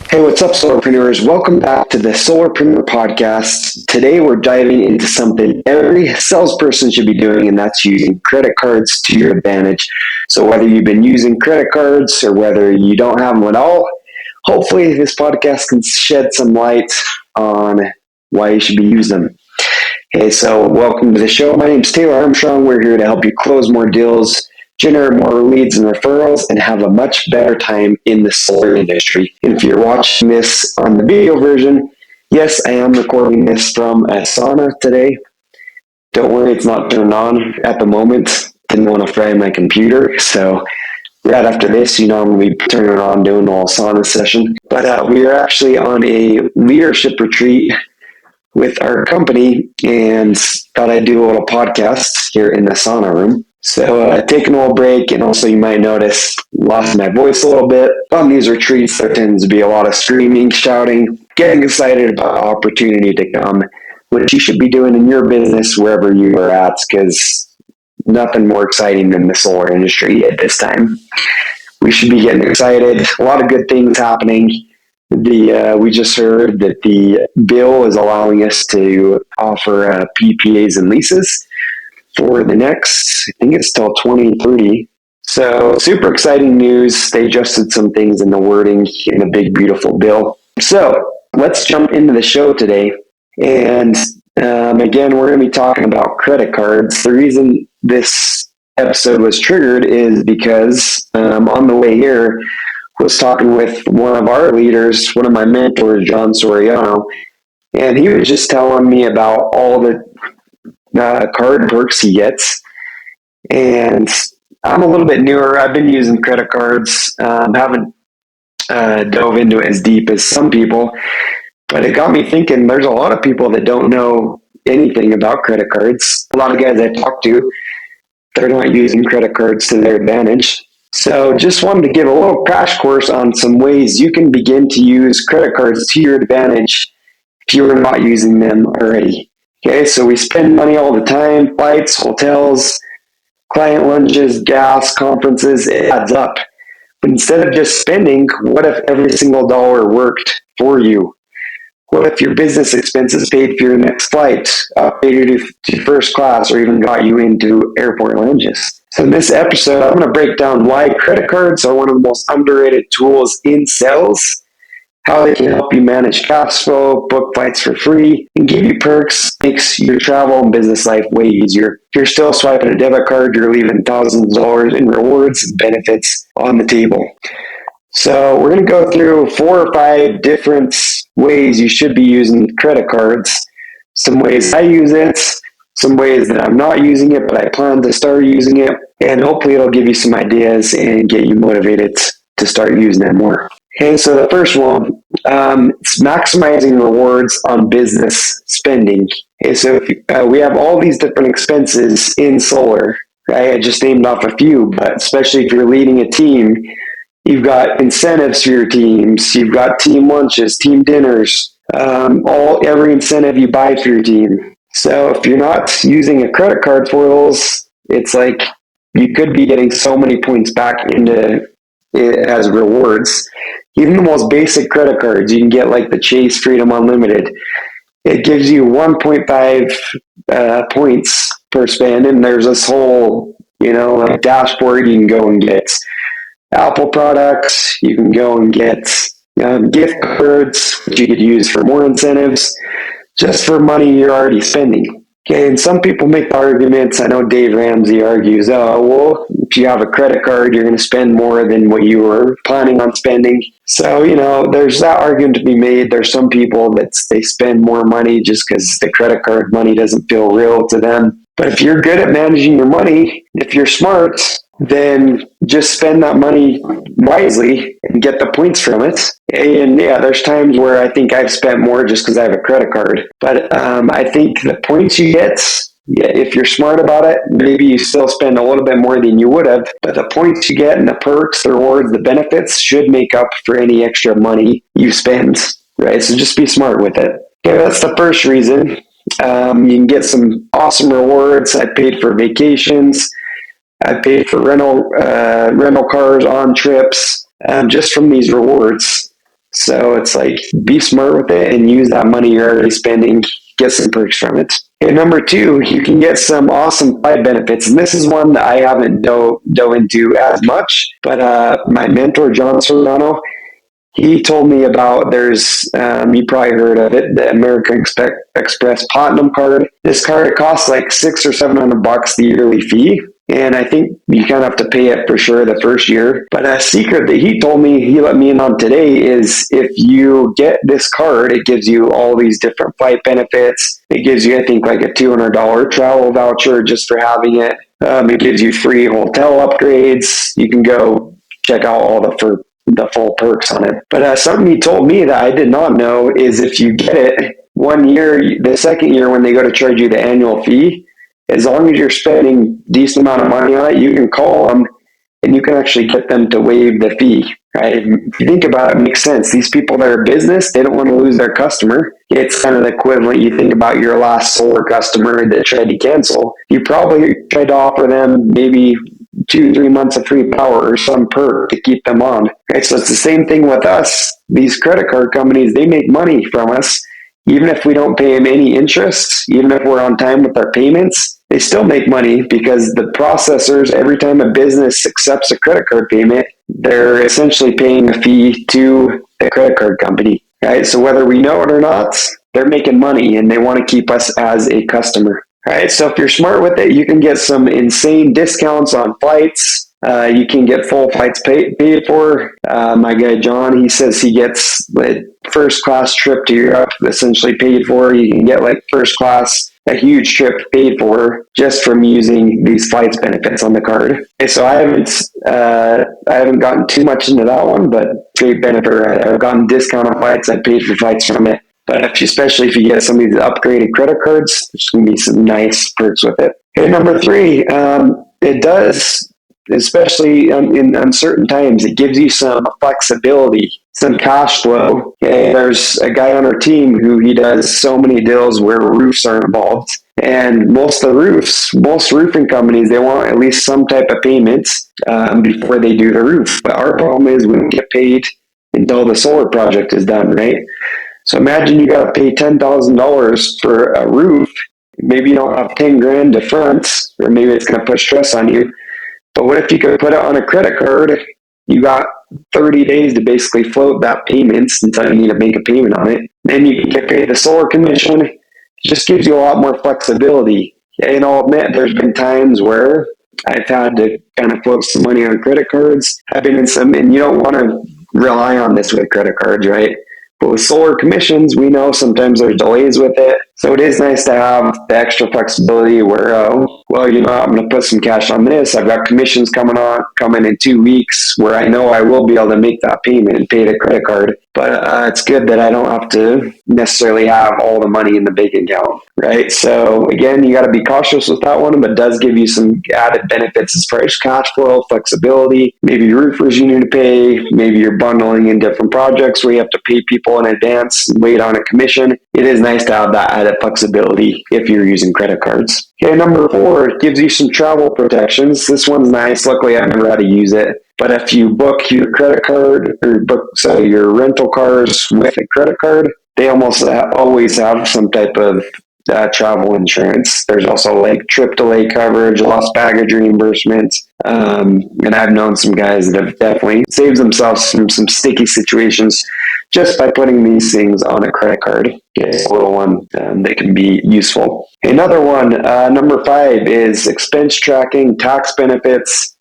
Hey, what's up, Solarpreneurs? Welcome back to the Solarpreneur Podcast. Today, we're diving into something every salesperson should be doing, and that's using credit cards to your advantage. So whether you've been using credit cards or whether you don't have them at all, hopefully this podcast can shed some light on why you should be using them. Hey, so welcome to the show. My name's Taylor Armstrong. We're here to help you close more deals, generate more leads and referrals, and have a much better time in the solar industry. And if you're watching this on the video version, yes, I am recording this from a sauna today. Don't worry, it's not turned on at the moment. Didn't want to fry my computer, so right after this, I'm going to be turning it on, doing a little sauna session. But we are actually on a leadership retreat with our company and thought I'd do a little podcast here in the sauna room. So taking a little break, and also you might notice lost my voice a little bit. On these retreats, there tends to be a lot of screaming, shouting, getting excited about the opportunity to come, which you should be doing in your business wherever you are at, because nothing more exciting than the solar industry at this time. We should be getting excited. A lot of good things happening. We just heard that the bill is allowing us to offer PPAs and leases for the next, I think it's till 2030. So super exciting news. They adjusted some things in the wording in the big, beautiful bill. So let's jump into the show today. And again, we're going to be talking about credit cards. The reason this episode was triggered is because on the way here, was talking with one of our leaders, one of my mentors, John Soriano, and he was just telling me about all the card perks he gets. And I'm a little bit newer. I've been using credit cards. Haven't dove into it as deep as some people, but it got me thinking there's a lot of people that don't know anything about credit cards. A lot of guys I talk to, they're not using credit cards to their advantage. So just wanted to give a little crash course on some ways you can begin to use credit cards to your advantage if you are not using them already. Okay, so we spend money all the time, flights, hotels, client lunches, gas, conferences, it adds up. But instead of just spending, what if every single dollar worked for you? What if your business expenses paid for your next flight, paid you to first class, or even got you into airport lounges? So in this episode, I'm going to break down why credit cards are one of the most underrated tools in sales, how they can help you manage cash flow, book flights for free, and give you perks, makes your travel and business life way easier. If you're still swiping a debit card, you're leaving thousands of dollars in rewards and benefits on the table. So we're going to go through 4 or 5 different ways you should be using credit cards. Some ways I use it, some ways that I'm not using it, but I plan to start using it. And hopefully it'll give you some ideas and get you motivated to start using it more. Okay, so the first one, it's maximizing rewards on business spending. Okay, so we have all these different expenses in solar. Right? I just named off a few, but especially if you're leading a team, you've got incentives for your teams. You've got team lunches, team dinners, every incentive you buy for your team. So if you're not using a credit card for those, it's like you could be getting so many points back into it as rewards. Even the most basic credit cards, you can get like the Chase Freedom Unlimited. It gives you 1.5 points per spend, and there's this whole, dashboard you can go and get. Apple products, you can go and get gift cards, which you could use for more incentives, just for money you're already spending. Okay, and some people make the arguments, I know Dave Ramsey argues, if you have a credit card, you're going to spend more than what you were planning on spending. So, there's that argument to be made. There's some people that they spend more money just because the credit card money doesn't feel real to them. But if you're good at managing your money, if you're smart, then just spend that money wisely and get the points from it. And yeah, there's times where I think I've spent more just because I have a credit card. But I think the points you get, if you're smart about it, maybe you still spend a little bit more than you would have. But the points you get and the perks, the rewards, the benefits should make up for any extra money you spend, right? So just be smart with it. Okay, that's the first reason. You can get some awesome rewards. I paid for vacations. I paid for rental cars on trips just from these rewards. So it's like, be smart with it and use that money you're already spending, get some perks from it. And number two, you can get some awesome flight benefits. And this is one that I haven't dove into as much, but my mentor, John Serrano, he told me about, you probably heard of it, the American Express Platinum card. This card, it costs like $600 or $700 the yearly fee. And I think you kind of have to pay it for sure the first year. But a secret that he told me, he let me in on today, is if you get this card, it gives you all these different flight benefits. It gives you, I think, like a $200 travel voucher just for having it. It gives you free hotel upgrades. You can go check out all the full perks on it. But something he told me that I did not know is if you get it 1 year, the second year when they go to charge you the annual fee, as long as you're spending a decent amount of money on it, you can call them and you can actually get them to waive the fee. Right? If you think about it, it makes sense. These people that are business, they don't want to lose their customer. It's kind of the equivalent. You think about your last solar customer that tried to cancel. You probably tried to offer them maybe 2-3 months of free power or some perk to keep them on. Right? So it's the same thing with us. These credit card companies, they make money from us. Even if we don't pay them any interest, even if we're on time with our payments, they still make money because the processors, every time a business accepts a credit card payment, they're essentially paying a fee to the credit card company. Right? So whether we know it or not, they're making money and they want to keep us as a customer. All right, so if you're smart with it, you can get some insane discounts on flights. You can get full flights paid for. My guy John, he says he gets the first class trip to Europe essentially paid for. You can get like first class, a huge trip paid for just from using these flights benefits on the card. Okay, so I haven't gotten too much into that one, but great benefit. I've gotten discount on flights. I paid for flights from it. But especially if you get some of these upgraded credit cards, there's going to be some nice perks with it. Okay, number three, it does, especially in uncertain times, it gives you some flexibility, some cash flow. Okay, there's a guy on our team who he does so many deals where roofs are involved. And most roofing companies, they want at least some type of payments before they do the roof. But our problem is we don't get paid until the solar project is done, right? So imagine you got to pay $10,000 for a roof. Maybe you don't have 10 grand to front, or maybe it's going to put stress on you. But what if you could put it on a credit card? You got 30 days to basically float that payment until you need to make a payment on it. Then you can get paid the solar commission. It just gives you a lot more flexibility. And I'll admit, there's been times where I've had to kind of float some money on credit cards. I've been in some, and you don't want to rely on this with credit cards, right? But with solar commissions, we know sometimes there's delays with it. So it is nice to have the extra flexibility where, I'm going to put some cash on this. I've got commissions coming in 2 weeks where I know I will be able to make that payment and pay the credit card. But it's good that I don't have to necessarily have all the money in the bank account, right? So again, you got to be cautious with that one, but it does give you some added benefits as far as cash flow, flexibility. Maybe roofers you need to pay. Maybe you're bundling in different projects where you have to pay people in advance and wait on a commission. It is nice to have that added flexibility if you're using credit cards. Okay, number 4, it gives you some travel protections. This one's nice. Luckily, I've never had to use it. But if you book your credit card or your rental cars with a credit card, they almost always have some type of travel insurance. There's also like trip delay coverage, lost baggage reimbursements. And I've known some guys that have definitely saved themselves from some sticky situations just by putting these things on a credit card. It's a little one that can be useful. Another one, number 5, is expense tracking, tax benefits.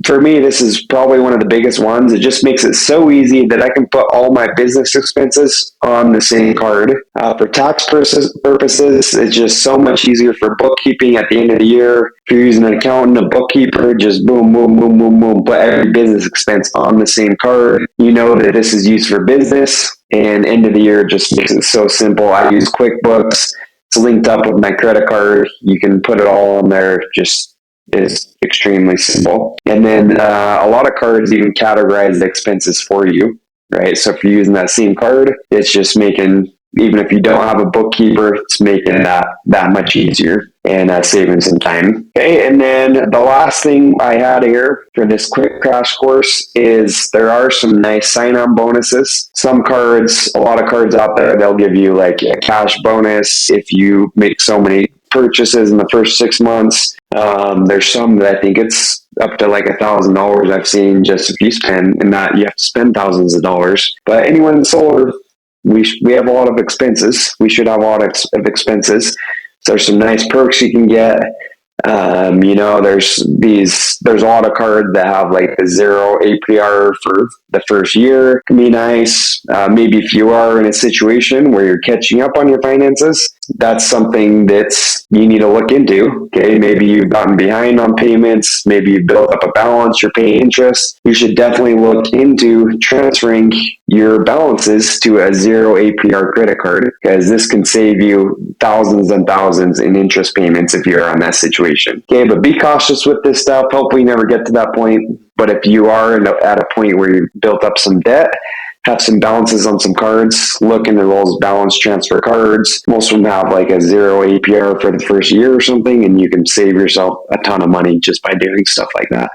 For me, this is probably one of the biggest ones. It just makes it so easy that I can put all my business expenses on the same card. For tax purposes, it's just so much easier for bookkeeping at the end of the year. If you're using an accountant, a bookkeeper, just boom, boom, boom, boom, boom, put every business expense on the same card. You know that this is used for business, and end of the year just makes it so simple. I use QuickBooks. It's linked up with my credit card. You can put it all on there. Just is extremely simple. And then a lot of cards even categorize the expenses for you, right? So if you're using that same card, it's just making Even if you don't have a bookkeeper, it's making that much easier and saving some time. Okay, and then the last thing I had here for this quick crash course is there are some nice sign-on bonuses. Some cards, a lot of cards out there, they'll give you like a cash bonus if you make so many purchases in the first 6 months. There's some that I think it's up to like $1,000 I've seen just if you spend, and that you have to spend thousands of dollars. But anyone in solar, we have a lot of expenses. We should have a lot of expenses. So there's some nice perks you can get. There's a lot of cards that have like the 0 APR for the first year. Can be nice. Maybe if you are in a situation where you're catching up on your finances, that's something that's you need to look into. Okay, maybe you've gotten behind on payments. Maybe you built up a balance. You're paying interest. You should definitely look into transferring your balances to a 0 APR credit card, because this can save you thousands and thousands in interest payments if you're on that situation. Okay, but be cautious with this stuff. Hopefully you never get to that point. But if you are at a point where you've built up some debt, have some balances on some cards, look into those balance transfer cards. Most of them have like a 0 APR for the first year or something, and you can save yourself a ton of money just by doing stuff like that.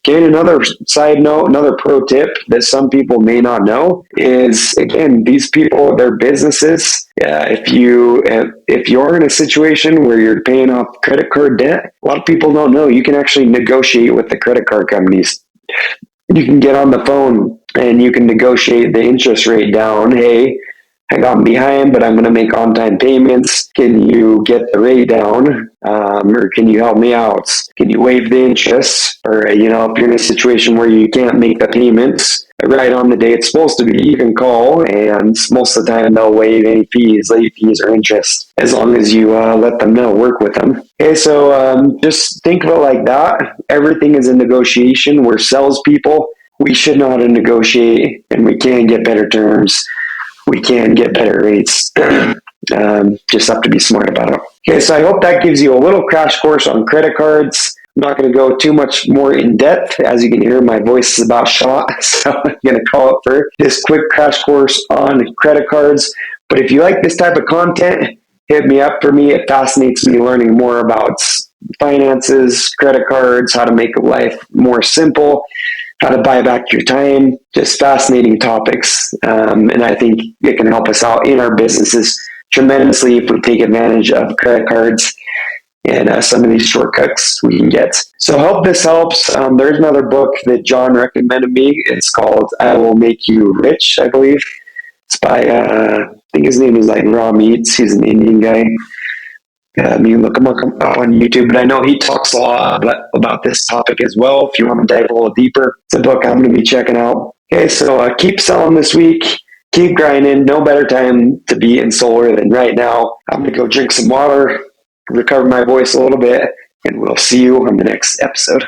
Okay, and another side note, another pro tip that some people may not know is, again, these people, their businesses, if you're in a situation where you're paying off credit card debt, a lot of people don't know you can actually negotiate with the credit card companies. You can get on the phone and you can negotiate the interest rate down. Hey, I got behind, but I'm going to make on-time payments. Can you get the rate down? Or can you help me out? Can you waive the interest? Or, if you're in a situation where you can't make the payments right on the day it's supposed to be, you can call, and most of the time they'll waive any fees, late fees or interest, as long as you let them know, work with them. Okay, so just think of it like that. Everything is a negotiation. We're salespeople. We should know how to negotiate, and we can get better terms. We can get better rates. Just have to be smart about it. Okay, so I hope that gives you a little crash course on credit cards. I'm not going to go too much more in depth. As you can hear, my voice is about shot, so I'm going to call it for this quick crash course on credit cards. But if you like this type of content, hit me up. For me, it fascinates me learning more about finances, credit cards, how to make life more simple, how to buy back your time, just fascinating topics. And I think it can help us out in our businesses tremendously if we take advantage of credit cards and some of these shortcuts we can get. So I hope this helps. There's another book that John recommended me. It's called I Will Make You Rich, I believe. It's by, I think his name is like Raw Meats. He's an Indian guy. You can look him up on YouTube, but I know he talks a lot about this topic as well. If you want to dive a little deeper, it's a book I'm going to be checking out. Okay, so keep selling this week. Keep grinding. No better time to be in solar than right now. I'm going to go drink some water, recover my voice a little bit, and we'll see you on the next episode.